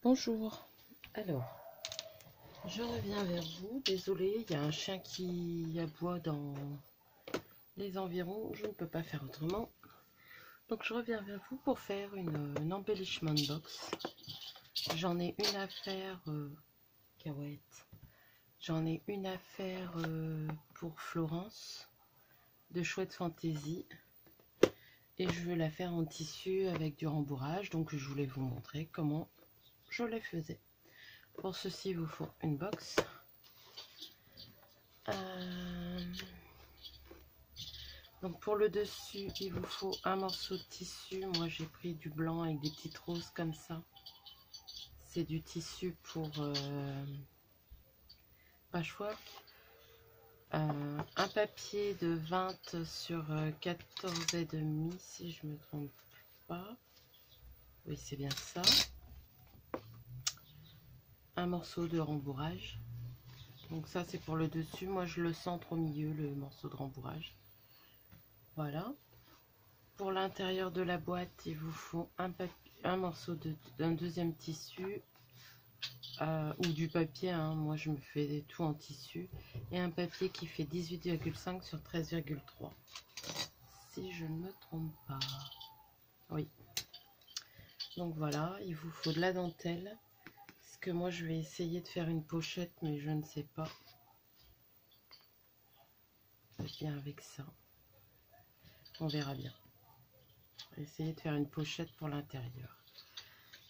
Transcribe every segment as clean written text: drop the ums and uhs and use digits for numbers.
Bonjour, alors je reviens vers vous. Désolée, il y a un chien qui aboie dans les environs, je ne peux pas faire autrement. Donc je reviens vers vous pour faire une embellishment box. J'en ai une à faire, j'en ai une à faire pour Florence, de Chouette Fantaisie. Et je veux la faire en tissu avec du rembourrage, donc je voulais vous montrer comment je les faisais. Pour ceci, il vous faut une box. Donc pour le dessus, il vous faut un morceau de tissu. Moi, j'ai pris du blanc avec des petites roses comme ça. C'est du tissu pour patchwork. Un papier de 20 sur 14,5 si je me trompe pas. Oui, c'est bien ça. Un morceau de rembourrage. Donc ça, c'est pour le dessus. Moi, je le centre au milieu, le morceau de rembourrage. Voilà. Pour l'intérieur de la boîte, il vous faut un morceau d'un deuxième tissu ou du papier. Hein. Moi, je me fais tout en tissu. Et un papier qui fait 18,5 sur 13,3. Si je ne me trompe pas. Oui. Donc voilà, il vous faut de la dentelle. Parce que moi, je vais essayer de faire une pochette, mais je ne sais pas. C'est bien avec ça. On verra bien. On va essayer de faire une pochette pour l'intérieur.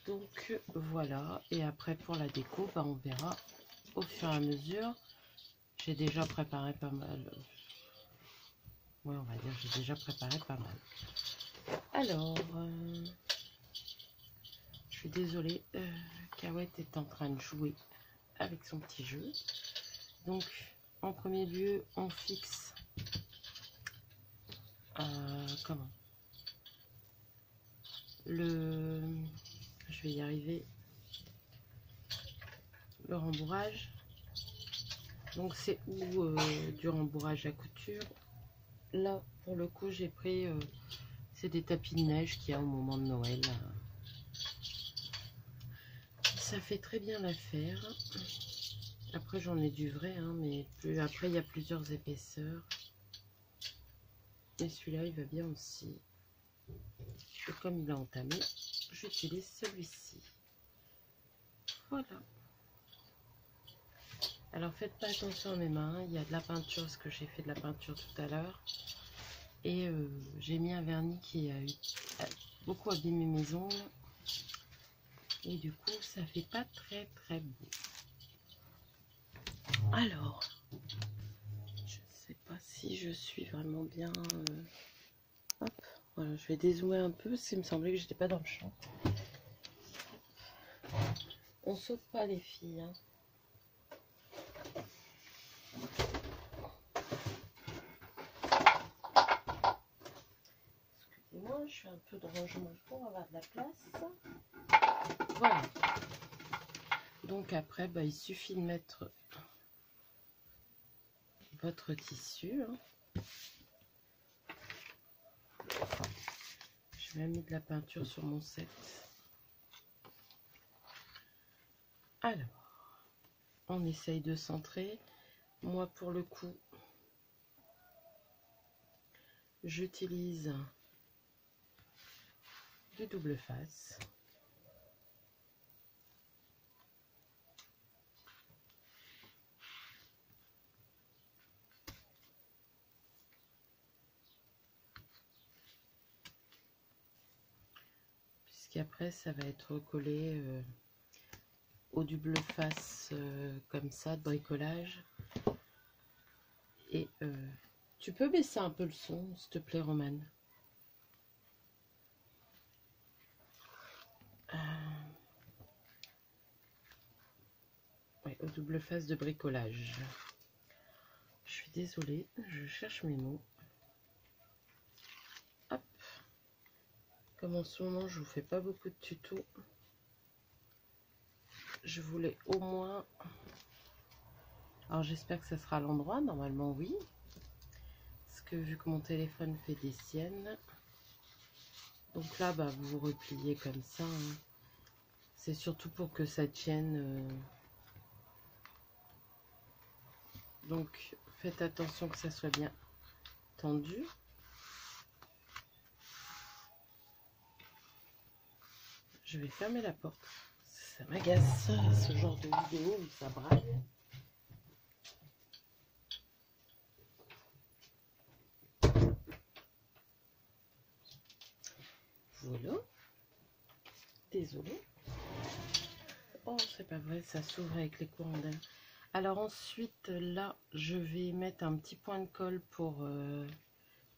Donc voilà, et après pour la déco, on verra au fur et à mesure. J'ai déjà préparé pas mal. Oui, on va dire j'ai déjà préparé pas mal. Alors, je suis désolée, Cahouette est en train de jouer avec son petit jeu. Donc, en premier lieu, on fixe je vais y arriver, le rembourrage. Donc c'est du rembourrage à couture. Là pour le coup j'ai pris c'est des tapis de neige qu'il y a au moment de Noël. Ça fait très bien l'affaire. Après j'en ai du vrai hein, mais après il y a plusieurs épaisseurs. Et celui-là il va bien aussi. Et comme il est entamé, j'utilise celui-ci. Voilà. Alors faites pas attention à mes mains, il y a de la peinture, parce que j'ai fait de la peinture tout à l'heure. Et j'ai mis un vernis qui a beaucoup abîmé mes ongles. Et du coup, ça fait pas très beau. Alors, je sais pas si je suis vraiment bien. Hop, voilà, je vais dézoomer un peu, parce qu'il me semblait que j'étais pas dans le champ. On saute pas les filles. Hein. Excusez-moi, je fais un peu de rangement pour avoir de la place. Voilà. Donc après, il suffit de mettre votre tissu. Hein. Je vais mettre de la peinture sur mon set. Alors, on essaye de centrer. Moi, pour le coup, j'utilise du double face. Puisqu'après, ça va être recollé au double face comme ça, de bricolage. Et tu peux baisser un peu le son, s'il te plaît, Romane. Ouais, au double face de bricolage. Je suis désolée, je cherche mes mots. Hop. Comme en ce moment, je vous fais pas beaucoup de tutos. Je voulais au moins... Alors j'espère que ça sera à l'endroit, normalement oui. Parce que vu que mon téléphone fait des siennes. Donc là, vous vous repliez comme ça. Hein. C'est surtout pour que ça tienne. Donc faites attention que ça soit bien tendu. Je vais fermer la porte. Ça m'agace ce genre de vidéo où ça braille. Voilà. Désolée. Oh, c'est pas vrai, ça s'ouvre avec les courants d'air. Alors ensuite, là, je vais mettre un petit point de colle pour...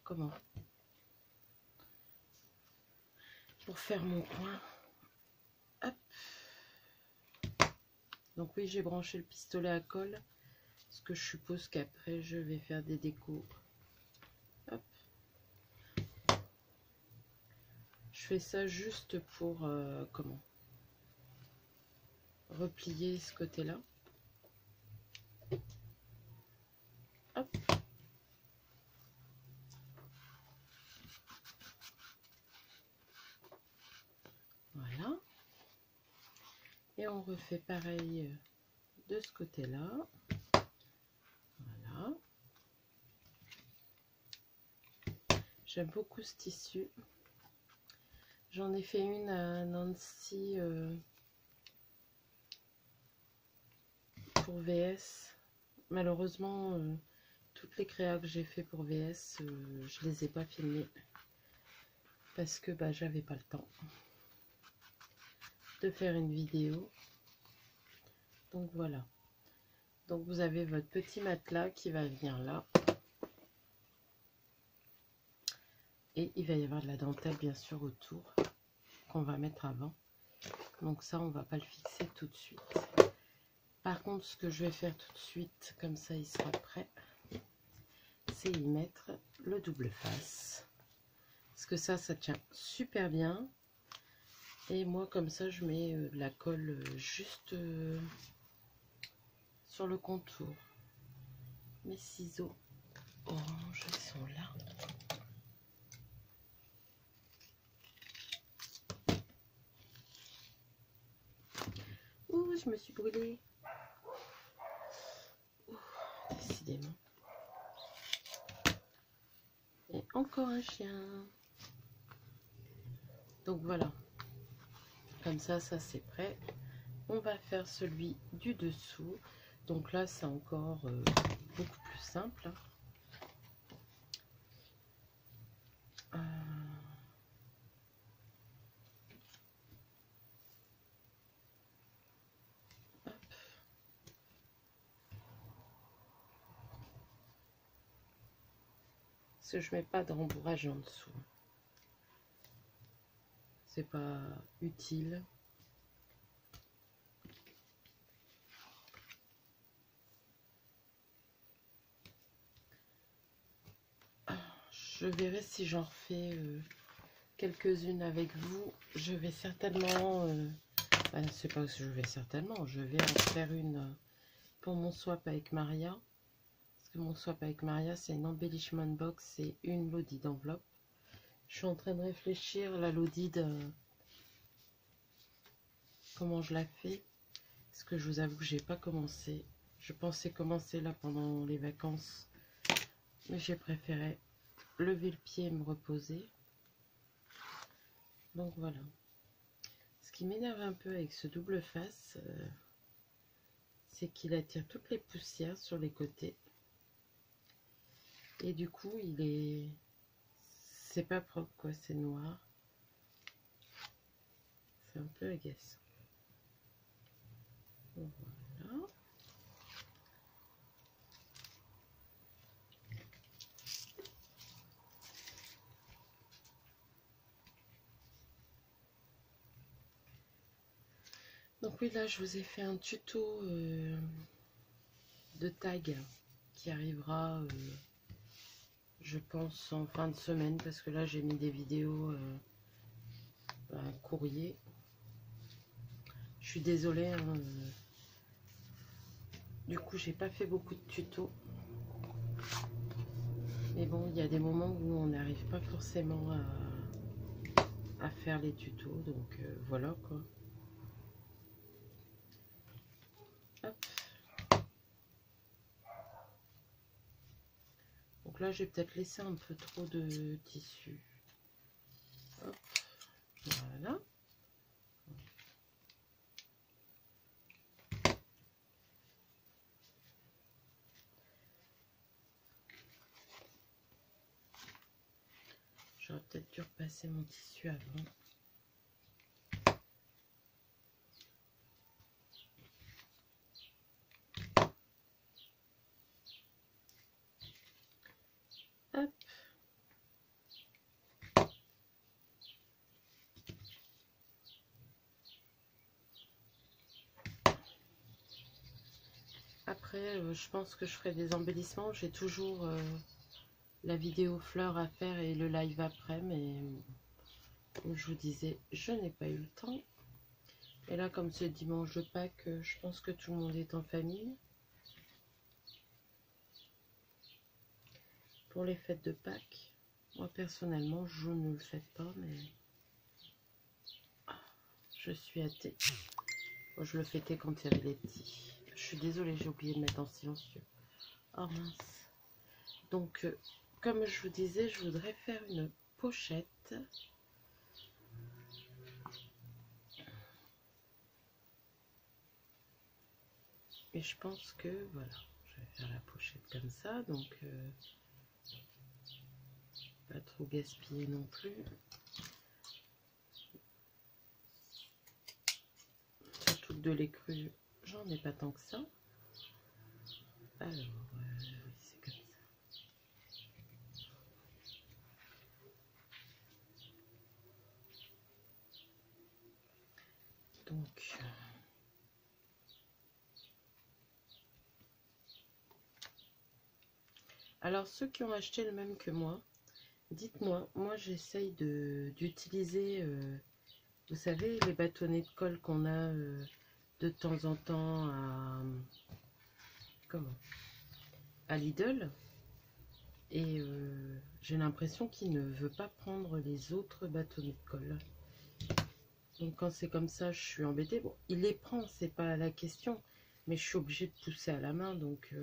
comment? Pour faire mon coin. Hop. Donc oui, j'ai branché le pistolet à colle. Parce que je suppose qu'après, je vais faire des décos. Hop. Je fais ça juste pour... comment? Replier ce côté-là. Hop. Voilà. Et on refait pareil de ce côté-là. Voilà. J'aime beaucoup ce tissu. J'en ai fait une à Nancy pour VS. Malheureusement, toutes les créas que j'ai fait pour VS, je les ai pas filmées. Parce que bah, j'avais pas le temps de faire une vidéo. Donc voilà. Donc vous avez votre petit matelas qui va venir là. Et il va y avoir de la dentelle bien sûr autour qu'on va mettre avant. Donc ça on va pas le fixer tout de suite. Par contre ce que je vais faire tout de suite, comme ça il sera prêt, c'est y mettre le double face. Parce que ça tient super bien. Et moi comme ça je mets de la colle juste sur le contour. Mes ciseaux orange ils sont là. Ouh, je me suis brûlée. Ouh, décidément. Et encore un chien. Donc voilà. Comme ça c'est prêt. On va faire celui du dessous. Donc là, c'est encore beaucoup plus simple. Hop. Parce que je mets pas de rembourrage en dessous. C'est pas utile. Je verrai si j'en refais quelques-unes avec vous. Je vais certainement... c'est pas que je vais certainement. Je vais en faire une pour mon swap avec Maria. Parce que mon swap avec Maria, c'est une embellishment box et une lodie d'enveloppe. Je suis en train de réfléchir la lodie de... comment je la fais. Parce que je vous avoue que j'ai pas commencé. Je pensais commencer là pendant les vacances. Mais j'ai préféré lever le pied et me reposer. Donc voilà. Ce qui m'énerve un peu avec ce double face, c'est qu'il attire toutes les poussières sur les côtés. Et du coup, il est... c'est pas propre quoi, c'est noir. C'est un peu agaçant. Voilà. Donc oui, là, je vous ai fait un tuto de tag qui arrivera, je pense, en fin de semaine. Parce que là, j'ai mis des vidéos courrier. Je suis désolée. Hein, du coup, j'ai pas fait beaucoup de tutos. Mais bon, il y a des moments où on n'arrive pas forcément à faire les tutos. Donc voilà quoi. Hop. Donc là, j'ai peut-être laissé un peu trop de tissu. Hop. Voilà. J'aurais peut-être dû repasser mon tissu avant. Hop. Après, je pense que je ferai des embellissements. J'ai toujours la vidéo fleurs à faire et le live après, mais comme je vous disais, je n'ai pas eu le temps. Et là, comme c'est dimanche de Pâques, je pense que tout le monde est en famille. Pour les fêtes de Pâques, moi personnellement, je ne le fais pas, mais je suis athée. Moi, je le fêtais quand il y avait les petits. Je suis désolée, j'ai oublié de mettre en silencieux. Oh mince. Donc, comme je vous disais, je voudrais faire une pochette. Et je pense que, voilà, je vais faire la pochette comme ça. Donc, pas trop gaspiller non plus. Surtout que de lait cru, j'en ai pas tant que ça. Alors, oui, c'est comme ça. Donc, alors ceux qui ont acheté le même que moi, dites-moi, moi j'essaye d'utiliser, vous savez, les bâtonnets de colle qu'on a de temps en temps à, comment, à Lidl. Et j'ai l'impression qu'il ne veut pas prendre les autres bâtonnets de colle. Donc quand c'est comme ça, je suis embêtée. Bon, il les prend, c'est pas la question, mais je suis obligée de pousser à la main. Donc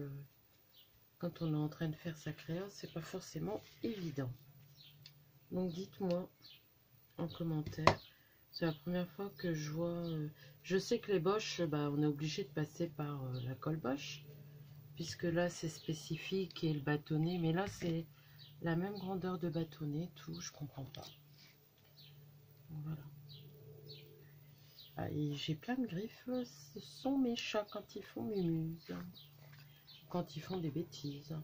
quand on est en train de faire sa créa, c'est pas forcément évident. Donc dites-moi en commentaire. C'est la première fois que je vois... je sais que les Bosch, bah, on est obligé de passer par la colle Bosch, puisque là c'est spécifique et le bâtonnet, mais là c'est la même grandeur de bâtonnet, tout, je comprends pas. Donc, voilà. Ah, et j'ai plein de griffes, ce sont mes chats quand ils font mumuse, quand ils font des bêtises.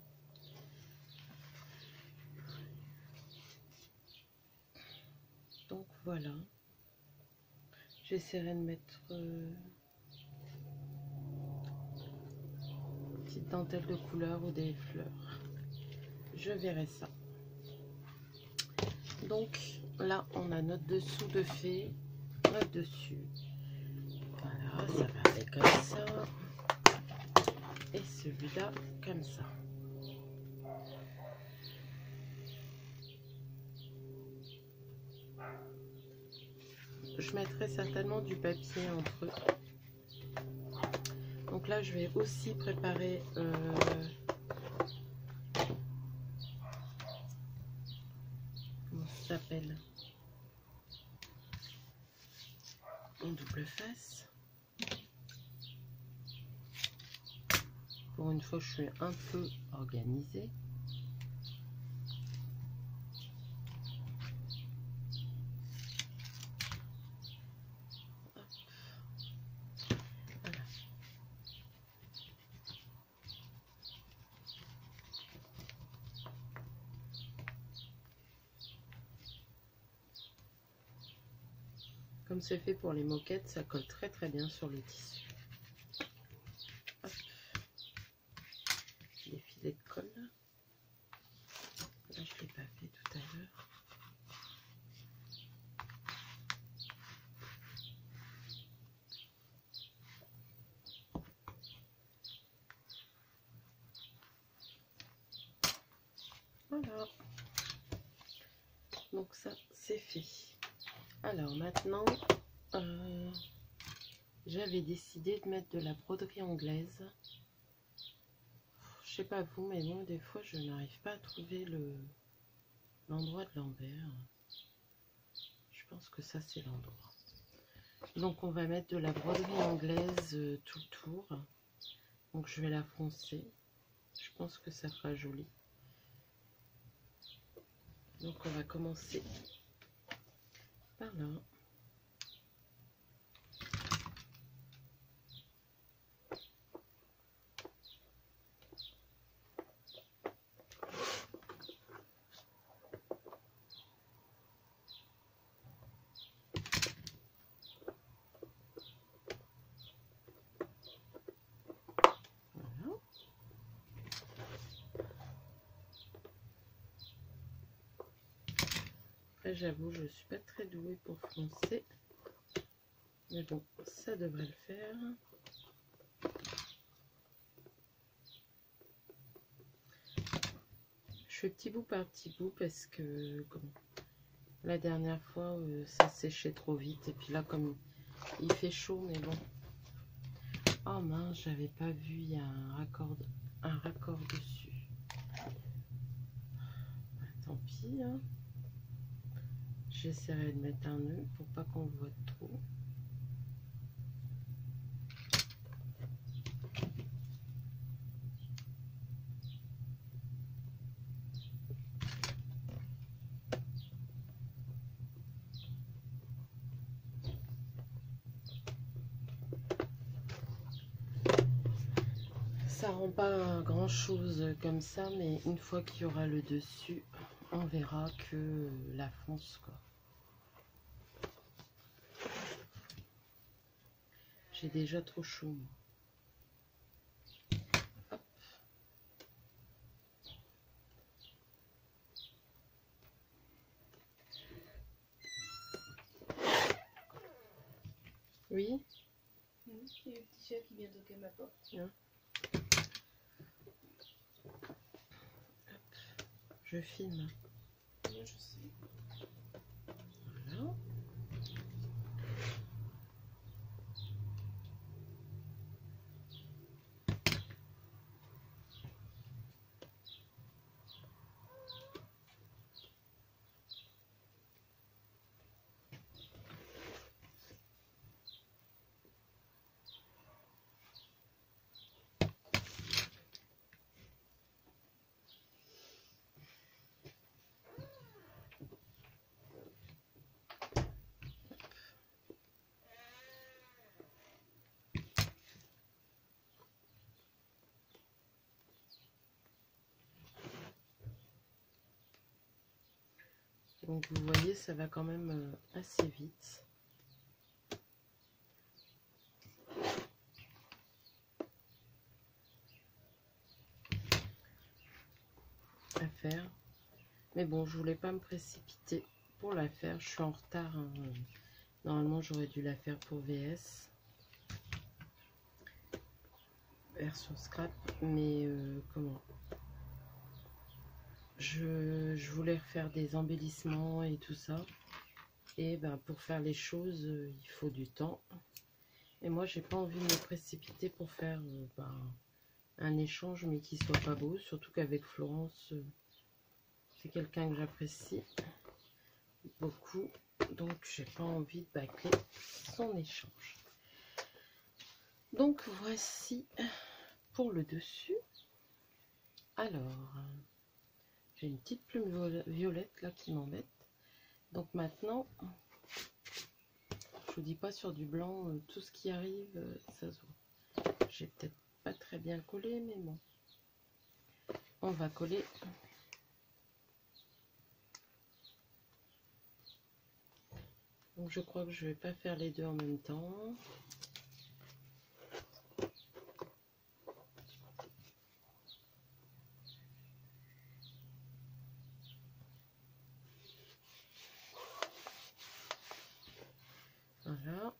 Donc voilà, j'essaierai de mettre une petite dentelle de couleur ou des fleurs. Je verrai ça. Donc là, on a notre dessous de fée, notre dessus. Voilà, ça va aller comme ça. Et celui-là, comme ça. Je mettrai certainement du papier entre eux. Donc là, je vais aussi préparer comment ça s'appelle, en double face. Pour une fois, je suis un peu organisée. Voilà. Comme c'est fait pour les moquettes, ça colle très très bien sur le tissu. Hop. Les filets de colle. Là, je ne l'ai pas fait tout à l'heure. Voilà. Donc ça, c'est fait. Alors maintenant, j'avais décidé de mettre de la broderie anglaise. Je sais pas vous, mais moi des fois je n'arrive pas à trouver l'endroit de l'envers. Je pense que ça c'est l'endroit. Donc on va mettre de la broderie anglaise tout le tour. Donc je vais la foncer. Je pense que ça fera joli. Donc on va commencer par là. J'avoue, je suis pas très douée pour foncer, mais bon, ça devrait le faire. Je fais petit bout par petit bout parce que la dernière fois, ça séchait trop vite. Et puis là, comme il fait chaud, mais bon. Oh mince, j'avais pas vu, il y a un raccord dessus. Bah, tant pis, hein. J'essaierai de mettre un nœud pour pas qu'on voit trop. Ça rend pas grand chose comme ça, mais une fois qu'il y aura le dessus, on verra que la fonce quoi. J'ai déjà trop chaud. Hop. Oui. Il y a le petit chat qui vient toquer ma porte. Hein. Je filme. Oui, je sais. Voilà. Donc vous voyez, ça va quand même assez vite. À faire. Mais bon, je voulais pas me précipiter pour la faire. Je suis en retard. Hein. Normalement, j'aurais dû la faire pour VS. Version scrap. Mais comment je voulais refaire des embellissements et tout ça. Et ben, pour faire les choses, il faut du temps. Et moi, j'ai pas envie de me précipiter pour faire un échange, mais qui soit pas beau. Surtout qu'avec Florence, c'est quelqu'un que j'apprécie beaucoup. Donc, j'ai pas envie de bâcler son échange. Donc, voici pour le dessus. Alors, j'ai une petite plume violette là qui m'embête. Donc maintenant, je vous dis pas sur du blanc, tout ce qui arrive, ça se voit. J'ai peut-être pas très bien collé, mais bon. On va coller. Donc je crois que je vais pas faire les deux en même temps. Voilà.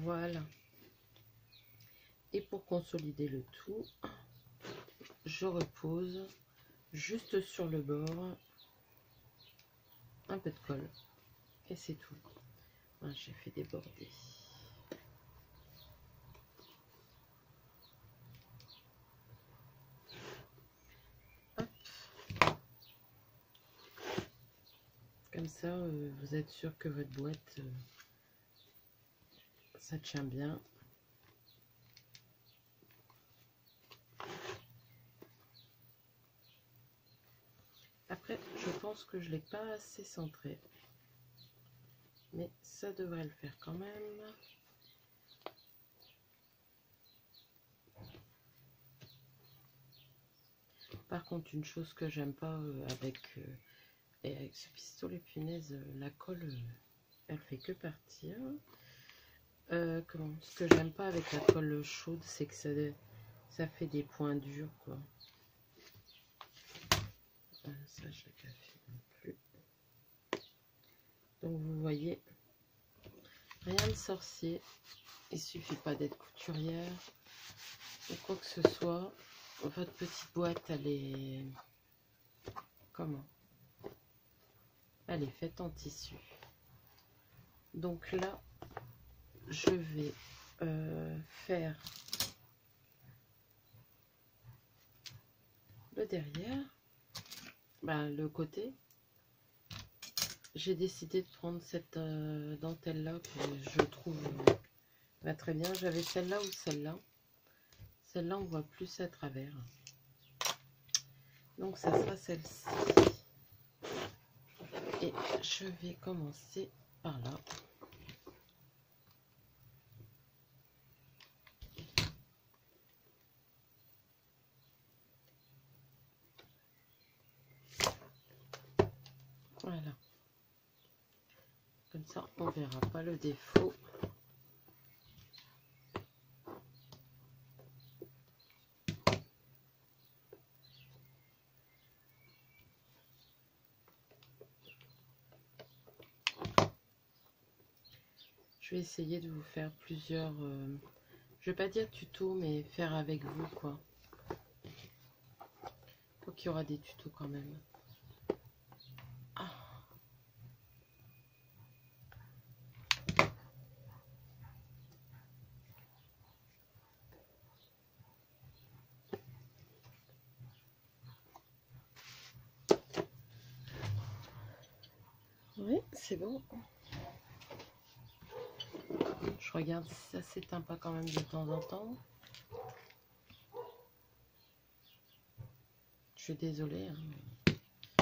Voilà. Et pour consolider le tout, je repose juste sur le bord un peu de colle. Et c'est tout. J'ai fait déborder. Hop. Comme ça, vous êtes sûr que votre boîte, ça tient bien. Après, je pense que je ne l'ai pas assez centré. Mais ça devrait le faire quand même. Par contre, une chose que j'aime pas avec ce pistolet, punaise, la colle, elle fait que partir. Ce que j'aime pas avec la colle chaude, c'est que ça fait des points durs, quoi. Ça, je l'ai pas fait non plus. Donc, vous voyez, rien de sorcier. Il suffit pas d'être couturière ou quoi que ce soit. Votre petite boîte, elle est... Comment? Elle est faite en tissu. Donc là, je vais faire le derrière, le côté. J'ai décidé de prendre cette dentelle là que je trouve va très bien. J'avais celle-là ou celle-là. Celle-là, on voit plus à travers. Donc ça sera celle-ci. Et je vais commencer par là. Voilà. Comme ça, on verra pas le défaut. Je vais essayer de vous faire plusieurs... je vais pas dire tuto, mais faire avec vous, quoi. Donc, il y aura des tutos quand même. Ah. Oui, c'est bon. Je regarde si ça s'éteint pas quand même de temps en temps. Je suis désolée. Hein.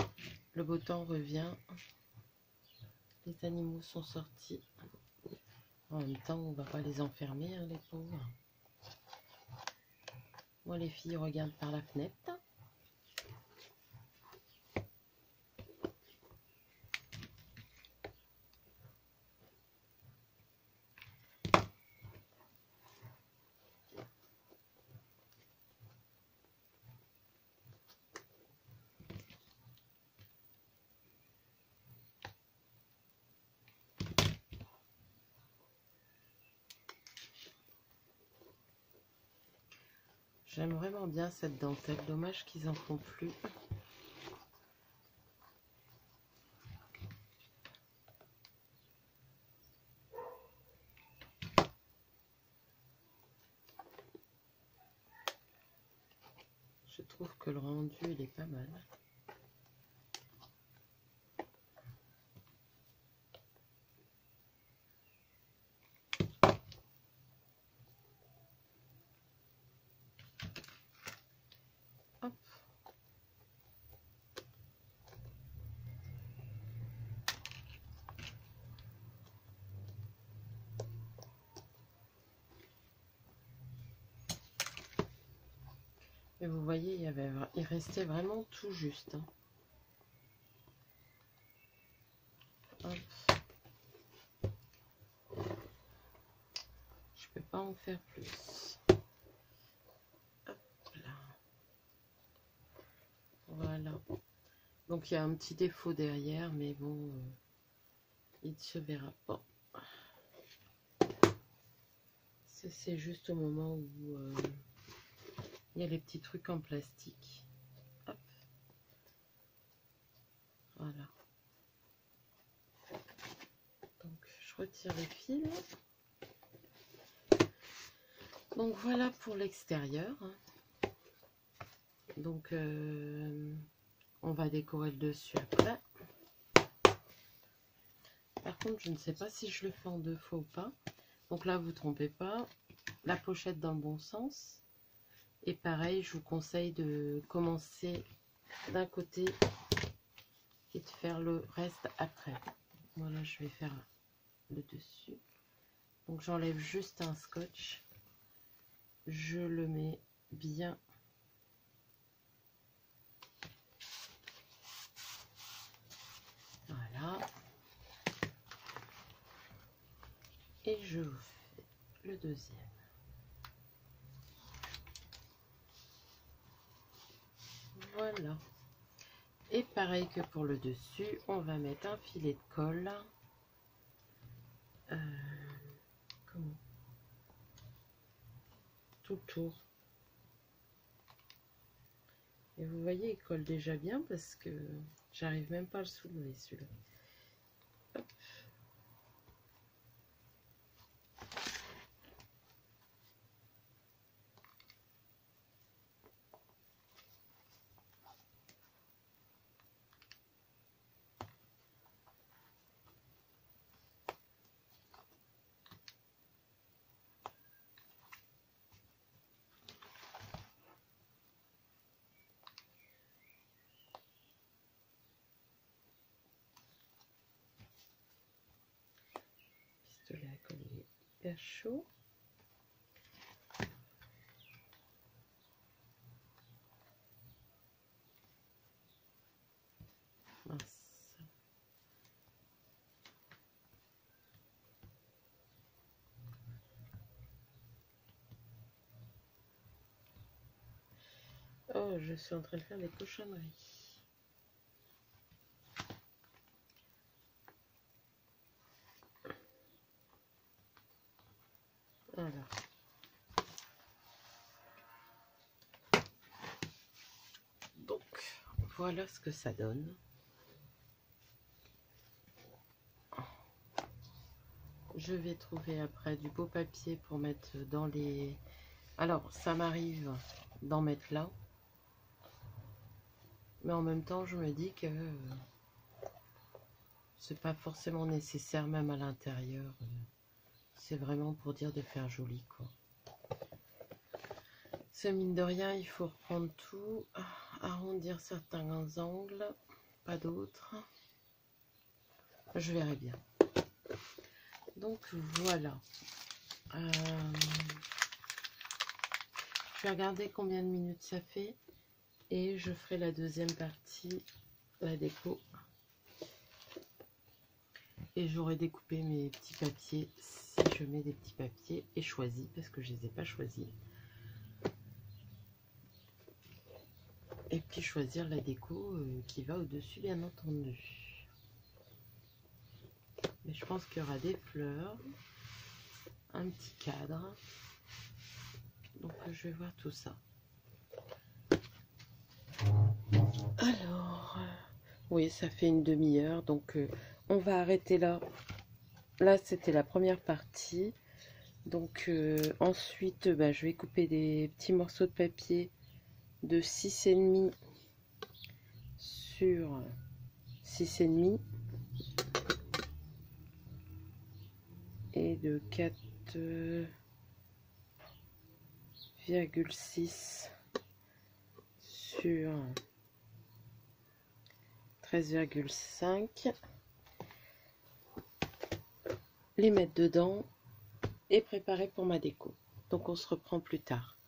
Le beau temps revient. Les animaux sont sortis. En même temps, on va pas les enfermer, hein, les pauvres. Moi, les filles regardent par la fenêtre. J'aime vraiment bien cette dentelle. Dommage qu'ils en font plus. Je trouve que le rendu, il est pas mal. Hop. Et vous voyez, il restait vraiment tout juste. Hein. Hop. Je peux pas en faire plus. Hop là. Voilà. Donc il y a un petit défaut derrière, mais bon, il ne se verra pas. C'est juste au moment où il y a les petits trucs en plastique. Hop. Voilà. Donc je retire les fils. Donc voilà pour l'extérieur. Donc on va décorer le dessus après. Par contre, je ne sais pas si je le fais en 2 fois ou pas. Donc là, vous ne trompez pas. La pochette dans le bon sens. Et pareil, je vous conseille de commencer d'un côté et de faire le reste après. Voilà, je vais faire le dessus. Donc j'enlève juste un scotch. Je le mets bien. Voilà. Et je vous fais le deuxième. Voilà. Et pareil que pour le dessus, on va mettre un filet de colle. Comment? Tout le tour. Et vous voyez, il colle déjà bien parce que j'arrive même pas à le soulever celui-là. Hop. Pistolet à colle hyper chaud. Mince. Oh, je suis en train de faire des cochonneries. Voilà. Donc, voilà ce que ça donne. Je vais trouver après du beau papier pour mettre dans les... Alors, ça m'arrive d'en mettre là. Mais en même temps, je me dis que c'est pas forcément nécessaire, même à l'intérieur. C'est vraiment pour dire de faire joli, quoi. Ce mine de rien, il faut reprendre tout, arrondir certains angles, pas d'autres. Je verrai bien. Donc voilà. Je vais regarder combien de minutes ça fait et je ferai la deuxième partie, la déco. Et j'aurai découpé mes petits papiers si je mets des petits papiers et choisi parce que je ne les ai pas choisis. Et puis choisir la déco qui va au-dessus, bien entendu. Mais je pense qu'il y aura des fleurs, un petit cadre. Donc je vais voir tout ça. Alors, oui, ça fait une demi-heure. Donc on va arrêter là. Là, c'était la première partie. Donc ensuite, je vais couper des petits morceaux de papier de 6,5 sur 6,5 et de 4,6 sur 13,5, les mettre dedans et préparer pour ma déco. Donc on se reprend plus tard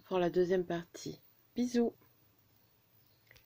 pour la deuxième partie. Bisous.